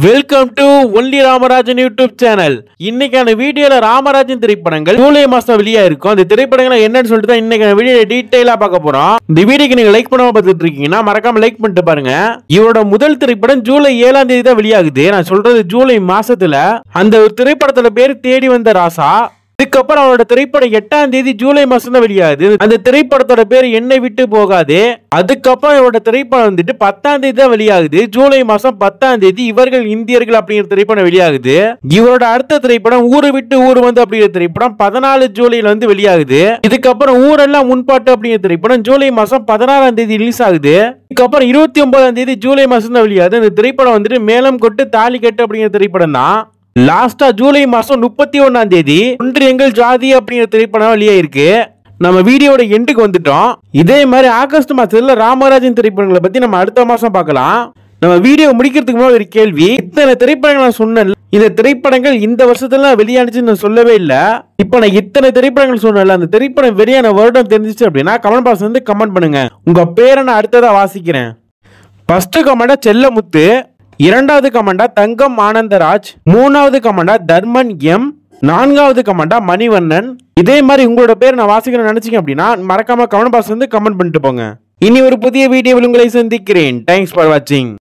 Welcome to only Ramarajan YouTube channel. இன்னைக்கான வீடியோல ராமராஜன் திரைப்படங்கள் ஜூலை மாசம் வெளியா இருக்கும். அந்த திரைப்படங்கள் என்னன்னு சொல்லிட்டு தான் இன்னைக்கான வீடியோ டீடைலா பார்க்க போறோம். இந்த வீடியோக்கு நீங்க லைக் பண்ணாம பார்த்துட்டு இருக்கீங்கன்னா மறக்காம லைக் பண்ணிட்டு பாருங்க. இவரோட முதல் திரைப்படம் ஜூலை 7ஆம் தேதி தான் வெளியாகுது. நான் சொல்றது ஜூலை மாசத்துல. அந்த திரைப்படத்தோட பேர் தேடி வந்த ராசா. இதுக்கப்புறம் அவரோட திரைப்படம் 8ஆம் தேதி ஜூலை மாசம் தான் வெளியாகுது. அந்த திரைப்படத்தோட பேர் என்னை விட்டு போகாது. அதுக்கப்புறம் இவரோட திரைப்படம் வந்துட்டு 10ஆம் தேதி தான் வெளியாகுது. ஜூலை மாசம் 10ஆம் தேதி இவர்கள் இந்தியர்கள் அப்படிங்கிற திரைப்படம் வெளியாகுது. இவரோட அடுத்த திரைப்படம் ஊரை விட்டு ஊர் வந்து அப்படிங்கிற திரைப்படம் 14 ஜூலைல வந்து வெளியாகுது. இதுக்கப்புறம் ஊரெல்லாம் முன்பாட்டு அப்படிங்கிற திரைப்படம் ஜூலை மாசம் 16ஆம் தேதி ரிலீஸ் ஆகுது. இதுக்கப்புறம் 29ஆம் தேதி ஜூலை மாசம் தான் வெளியாகுது. இந்த திரைப்படம் வந்துட்டு மேலம் கொட்டு தாலி கட்டு அப்படிங்கிற திரைப்படம் தான். லாஸ்டா ஜூலை மாசம் 31ஆம் தேதி ஒன்று எங்கள் ஜாதி அப்படிங்கிற திரைப்படம் வெளியாயிருக்கு. நம்ம வீடியோட எண்டுக்கு வந்துட்டோம். இதே மாதிரி ஆகஸ்ட் மாசத்துல ராமராஜன் திரைப்படங்களை பத்தி நம்ம அடுத்த மாசம் பார்க்கலாம். நம்ம வீடியோ முடிக்கிறதுக்கு முன்னாடி ஒரு கேள்வி. இத்தனை திரைப்படங்கள் நான் சொன்னேன், இந்த திரைப்படங்கள் இந்த வருஷத்துல வெளியானுச்சுன்னு நான் சொல்லவே இல்லை. இப்ப நான் இத்தனை திரைப்படங்கள் சொன்னேன்ல, அந்த திரைப்படம் வெளியான வருடம் தெரிஞ்சிச்சு அப்படின்னா கமெண்ட் பாக்ஸ் வந்து கமெண்ட் பண்ணுங்க. உங்க பேரை நான் அடுத்ததா வாசிக்கிறேன். ஃபர்ஸ்ட் கமெண்டா செல்லமுத்து, இரண்டாவது கமெண்டா தங்கம் ஆனந்தராஜ், மூணாவது கமெண்டா தர்மன் எம், நான்காவது கமெண்டா மணிவண்ணன். இதே மாதிரி உங்களோட பேர் நான் வாசிக்கணும்னு நினைச்சீங்க அப்படின்னா மறக்காம கமெண்ட் பாக்ஸ் வந்து கமெண்ட் பண்ணிட்டு போங்க. இனி ஒரு புதிய வீடியோவில் உங்களை சந்திக்கிறேன். தேங்க்ஸ் ஃபார் வாட்சிங்.